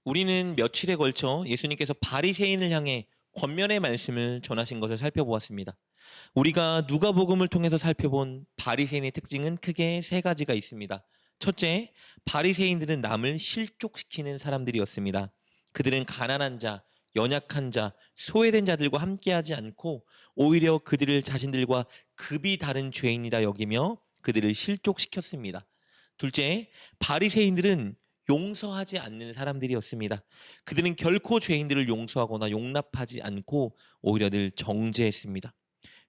우리는 며칠에 걸쳐 예수님께서 바리새인을 향해 권면의 말씀을 전하신 것을 살펴보았습니다. 우리가 누가복음을 통해서 살펴본 바리새인의 특징은 크게 세 가지가 있습니다. 첫째, 바리새인들은 남을 실족시키는 사람들이었습니다. 그들은 가난한 자, 연약한 자, 소외된 자들과 함께하지 않고 오히려 그들을 자신들과 급이 다른 죄인이라 여기며 그들을 실족시켰습니다. 둘째, 바리새인들은 용서하지 않는 사람들이었습니다. 그들은 결코 죄인들을 용서하거나 용납하지 않고 오히려 늘 정죄했습니다.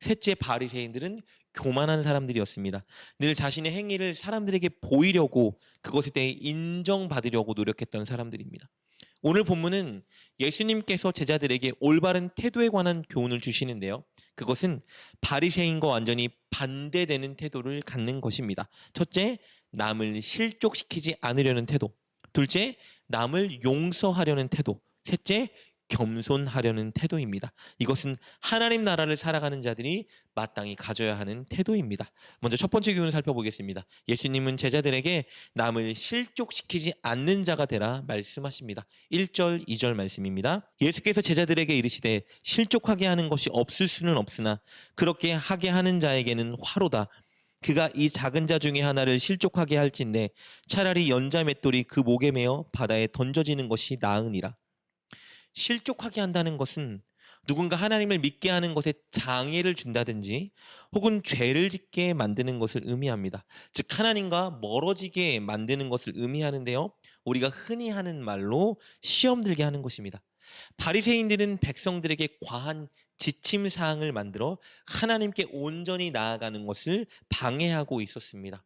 셋째, 바리새인들은 교만한 사람들이었습니다. 늘 자신의 행위를 사람들에게 보이려고 그것에 대해 인정받으려고 노력했던 사람들입니다. 오늘 본문은 예수님께서 제자들에게 올바른 태도에 관한 교훈을 주시는데요. 그것은 바리새인과 완전히 반대되는 태도를 갖는 것입니다. 첫째, 남을 실족시키지 않으려는 태도. 둘째, 남을 용서하려는 태도. 셋째, 겸손하려는 태도입니다. 이것은 하나님 나라를 살아가는 자들이 마땅히 가져야 하는 태도입니다. 먼저 첫 번째 교훈을 살펴보겠습니다. 예수님은 제자들에게 남을 실족시키지 않는 자가 되라 말씀하십니다. 1절, 2절 말씀입니다. 예수께서 제자들에게 이르시되 실족하게 하는 것이 없을 수는 없으나 그렇게 하게 하는 자에게는 화로다. 그가 이 작은 자 중에 하나를 실족하게 할진대 차라리 연자 맷돌이 그 목에 매어 바다에 던져지는 것이 나으니라. 실족하게 한다는 것은 누군가 하나님을 믿게 하는 것에 장애를 준다든지 혹은 죄를 짓게 만드는 것을 의미합니다. 즉 하나님과 멀어지게 만드는 것을 의미하는데요. 우리가 흔히 하는 말로 시험 들게 하는 것입니다. 바리새인들은 백성들에게 과한 지침 사항을 만들어 하나님께 온전히 나아가는 것을 방해하고 있었습니다.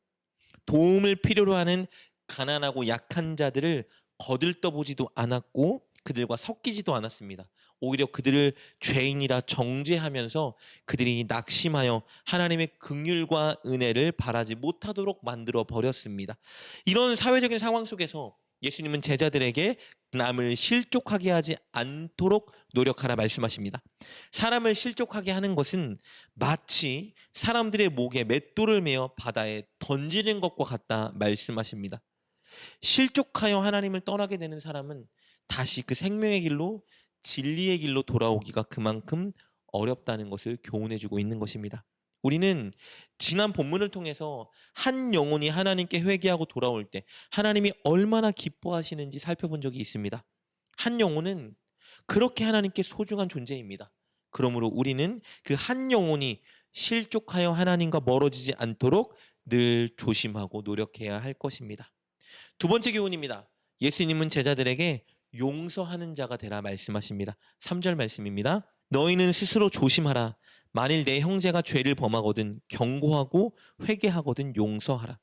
도움을 필요로 하는 가난하고 약한 자들을 거들떠보지도 않았고 그들과 섞이지도 않았습니다. 오히려 그들을 죄인이라 정죄하면서 그들이 낙심하여 하나님의 긍휼과 은혜를 바라지 못하도록 만들어 버렸습니다. 이런 사회적인 상황 속에서 예수님은 제자들에게 남을 실족하게 하지 않도록 노력하라 말씀하십니다. 사람을 실족하게 하는 것은 마치 사람들의 목에 맷돌을 메어 바다에 던지는 것과 같다 말씀하십니다. 실족하여 하나님을 떠나게 되는 사람은 다시 그 생명의 길로 진리의 길로 돌아오기가 그만큼 어렵다는 것을 교훈해주고 있는 것입니다. 우리는 지난 본문을 통해서 한 영혼이 하나님께 회개하고 돌아올 때 하나님이 얼마나 기뻐하시는지 살펴본 적이 있습니다. 한 영혼은 그렇게 하나님께 소중한 존재입니다. 그러므로 우리는 그 한 영혼이 실족하여 하나님과 멀어지지 않도록 늘 조심하고 노력해야 할 것입니다. 두 번째 교훈입니다. 예수님은 제자들에게 용서하는 자가 되라 말씀하십니다. 3절 말씀입니다. 너희는 스스로 조심하라. 만일 내 형제가 죄를 범하거든 경고하고 회개하거든 용서하라.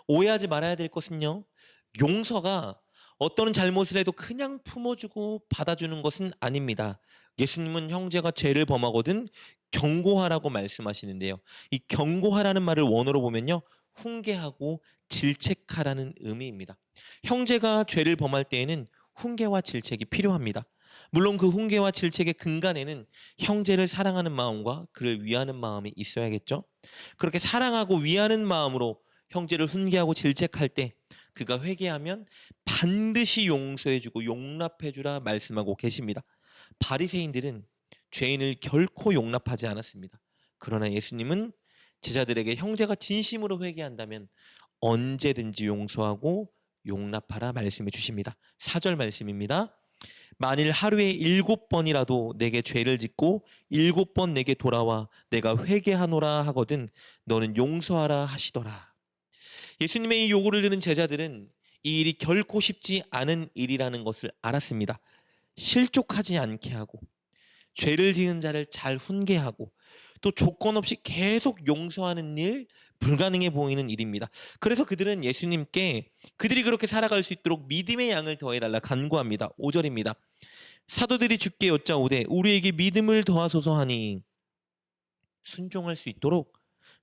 오해하지 말아야 될 것은요. 용서가 어떤 잘못을 해도 그냥 품어주고 받아주는 것은 아닙니다. 예수님은 형제가 죄를 범하거든 경고하라고 말씀하시는데요. 이 경고하라는 말을 원어로 보면요. 훈계하고 질책하라는 의미입니다. 형제가 죄를 범할 때에는 훈계와 질책이 필요합니다. 물론 그 훈계와 질책의 근간에는 형제를 사랑하는 마음과 그를 위하는 마음이 있어야겠죠. 그렇게 사랑하고 위하는 마음으로 형제를 훈계하고 질책할 때 그가 회개하면 반드시 용서해주고 용납해주라 말씀하고 계십니다. 바리새인들은 죄인을 결코 용납하지 않았습니다. 그러나 예수님은 제자들에게 형제가 진심으로 회개한다면 언제든지 용서하고 용납하라 말씀해 주십니다. 4절 말씀입니다. 만일 하루에 7번이라도 내게 죄를 짓고 7번 내게 돌아와 내가 회개하노라 하거든 너는 용서하라 하시더라. 예수님의 이 요구를 들은 제자들은 이 일이 결코 쉽지 않은 일이라는 것을 알았습니다. 실족하지 않게 하고 죄를 지은 자를 잘 훈계하고 또 조건 없이 계속 용서하는 일, 불가능해 보이는 일입니다. 그래서 그들은 예수님께 그들이 그렇게 살아갈 수 있도록 믿음의 양을 더해달라 간구합니다. 5절입니다. 사도들이 주께 여짜오되 우리에게 믿음을 더하소서 하니 순종할 수 있도록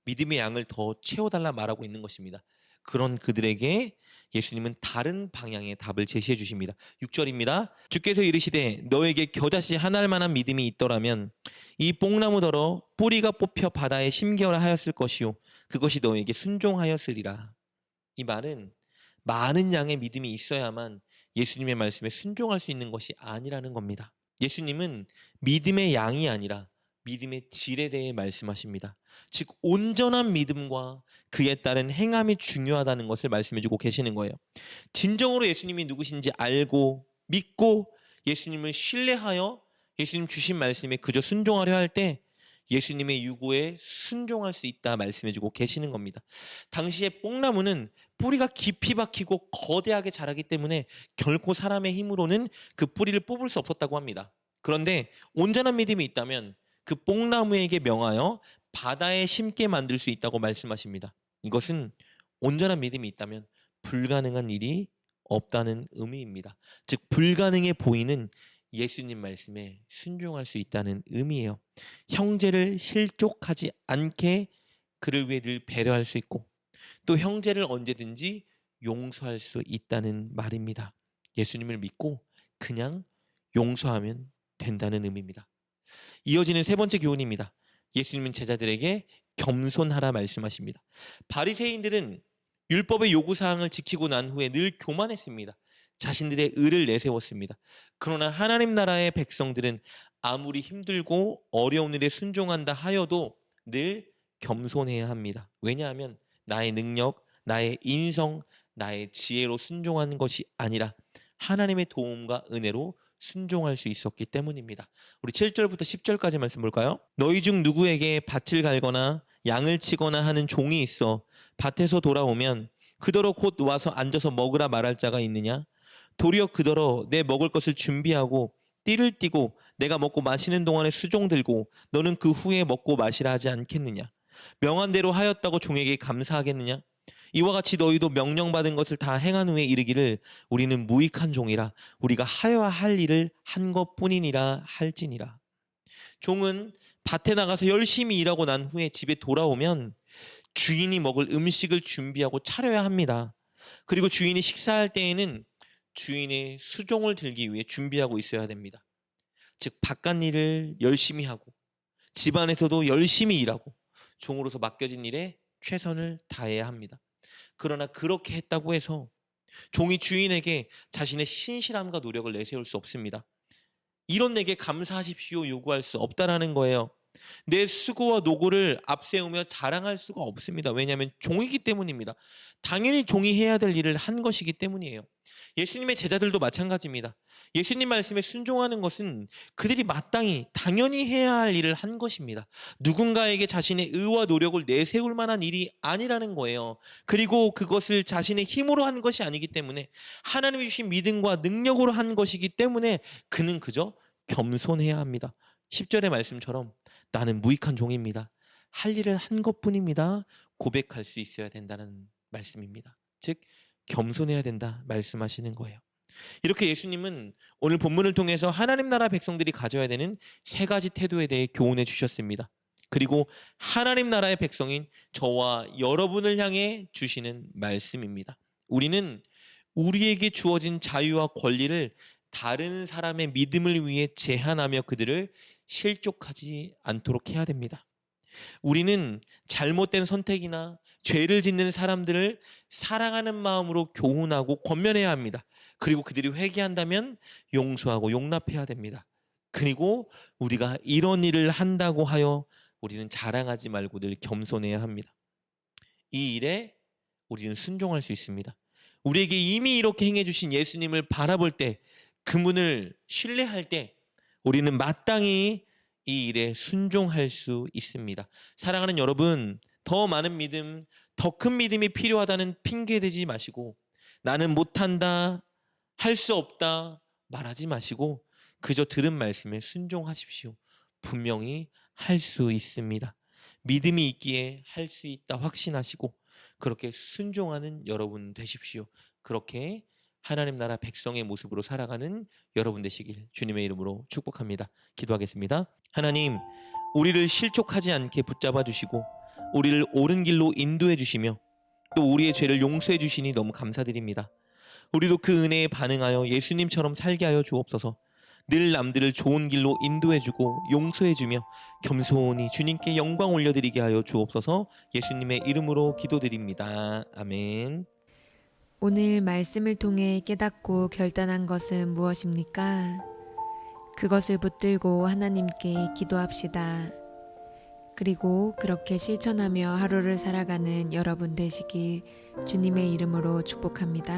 믿음의 양을 더 채워달라 말하고 있는 것입니다. 그런 그들에게 예수님은 다른 방향의 답을 제시해 주십니다. 6절입니다. 주께서 이르시되 너에게 겨자씨 한 알만한 믿음이 있더라면 이 뽕나무더러 뿌리가 뽑혀 바다에 심겨라 하였을 것이요 그것이 너에게 순종하였으리라. 이 말은 많은 양의 믿음이 있어야만 예수님의 말씀에 순종할 수 있는 것이 아니라는 겁니다. 예수님은 믿음의 양이 아니라 믿음의 질에 대해 말씀하십니다. 즉 온전한 믿음과 그에 따른 행함이 중요하다는 것을 말씀해주고 계시는 거예요. 진정으로 예수님이 누구신지 알고 믿고 예수님을 신뢰하여 예수님 주신 말씀에 그저 순종하려 할 때 예수님의 유고에 순종할 수 있다 말씀해주고 계시는 겁니다. 당시에 뽕나무는 뿌리가 깊이 박히고 거대하게 자라기 때문에 결코 사람의 힘으로는 그 뿌리를 뽑을 수 없었다고 합니다. 그런데 온전한 믿음이 있다면 그 뽕나무에게 명하여 바다에 심게 만들 수 있다고 말씀하십니다. 이것은 온전한 믿음이 있다면 불가능한 일이 없다는 의미입니다. 즉 불가능해 보이는 예수님 말씀에 순종할 수 있다는 의미예요. 형제를 실족하지 않게 그를 위해 늘 배려할 수 있고 또 형제를 언제든지 용서할 수 있다는 말입니다. 예수님을 믿고 그냥 용서하면 된다는 의미입니다. 이어지는 세 번째 교훈입니다. 예수님은 제자들에게 겸손하라 말씀하십니다. 바리새인들은 율법의 요구사항을 지키고 난 후에 늘 교만했습니다. 자신들의 의를 내세웠습니다. 그러나 하나님 나라의 백성들은 아무리 힘들고 어려운 일에 순종한다 하여도 늘 겸손해야 합니다. 왜냐하면 나의 능력, 나의 인성, 나의 지혜로 순종하는 것이 아니라 하나님의 도움과 은혜로 순종할 수 있었기 때문입니다. 우리 7절부터 10절까지 말씀 볼까요? 너희 중 누구에게 밭을 갈거나 양을 치거나 하는 종이 있어 밭에서 돌아오면 그더러 곧 와서 앉아서 먹으라 말할 자가 있느냐? 도리어 그더러 내 먹을 것을 준비하고 띠를 띠고 내가 먹고 마시는 동안에 수종 들고 너는 그 후에 먹고 마시라 하지 않겠느냐? 명한 대로 하였다고 종에게 감사하겠느냐? 이와 같이 너희도 명령받은 것을 다 행한 후에 이르기를 우리는 무익한 종이라 우리가 하여야 할 일을 한 것뿐이니라 할지니라. 종은 밭에 나가서 열심히 일하고 난 후에 집에 돌아오면 주인이 먹을 음식을 준비하고 차려야 합니다. 그리고 주인이 식사할 때에는 주인의 수종을 들기 위해 준비하고 있어야 됩니다. 즉 바깥 일을 열심히 하고 집안에서도 열심히 일하고 종으로서 맡겨진 일에 최선을 다해야 합니다. 그러나 그렇게 했다고 해서 종이 주인에게 자신의 신실함과 노력을 내세울 수 없습니다. 이런 내게 감사하십시오 요구할 수 없다라는 거예요. 내 수고와 노고를 앞세우며 자랑할 수가 없습니다. 왜냐하면 종이기 때문입니다. 당연히 종이 해야 될 일을 한 것이기 때문이에요. 예수님의 제자들도 마찬가지입니다. 예수님 말씀에 순종하는 것은 그들이 마땅히 당연히 해야 할 일을 한 것입니다. 누군가에게 자신의 의와 노력을 내세울 만한 일이 아니라는 거예요. 그리고 그것을 자신의 힘으로 한 것이 아니기 때문에 하나님이 주신 믿음과 능력으로 한 것이기 때문에 그는 그저 겸손해야 합니다. 10절의 말씀처럼 나는 무익한 종입니다. 할 일을 한 것뿐입니다. 고백할 수 있어야 된다는 말씀입니다. 즉 겸손해야 된다 말씀하시는 거예요. 이렇게 예수님은 오늘 본문을 통해서 하나님 나라 백성들이 가져야 되는 세 가지 태도에 대해 교훈해 주셨습니다. 그리고 하나님 나라의 백성인 저와 여러분을 향해 주시는 말씀입니다. 우리는 우리에게 주어진 자유와 권리를 다른 사람의 믿음을 위해 제한하며 그들을 실족하지 않도록 해야 됩니다. 우리는 잘못된 선택이나 죄를 짓는 사람들을 사랑하는 마음으로 교훈하고 권면해야 합니다. 그리고 그들이 회개한다면 용서하고 용납해야 됩니다. 그리고 우리가 이런 일을 한다고 하여 우리는 자랑하지 말고 늘 겸손해야 합니다. 이 일에 우리는 순종할 수 있습니다. 우리에게 이미 이렇게 행해 주신 예수님을 바라볼 때, 그분을 신뢰할 때 우리는 마땅히 이 일에 순종할 수 있습니다. 사랑하는 여러분, 더 많은 믿음, 더 큰 믿음이 필요하다는 핑계 대지 마시고 나는 못한다, 할 수 없다 말하지 마시고 그저 들은 말씀에 순종하십시오. 분명히 할 수 있습니다. 믿음이 있기에 할 수 있다 확신하시고 그렇게 순종하는 여러분 되십시오. 그렇게 하나님 나라 백성의 모습으로 살아가는 여러분 되시길 주님의 이름으로 축복합니다. 기도하겠습니다. 하나님, 우리를 실족하지 않게 붙잡아 주시고 우리를 옳은 길로 인도해 주시며 또 우리의 죄를 용서해 주시니 너무 감사드립니다. 우리도 그 은혜에 반응하여 예수님처럼 살게 하여 주옵소서. 늘 남들을 좋은 길로 인도해 주고 용서해 주며 겸손히 주님께 영광 올려드리게 하여 주옵소서. 예수님의 이름으로 기도드립니다. 아멘. 오늘 말씀을 통해 깨닫고 결단한 것은 무엇입니까? 그것을 붙들고 하나님께 기도합시다. 그리고 그렇게 실천하며 하루를 살아가는 여러분 되시길 주님의 이름으로 축복합니다.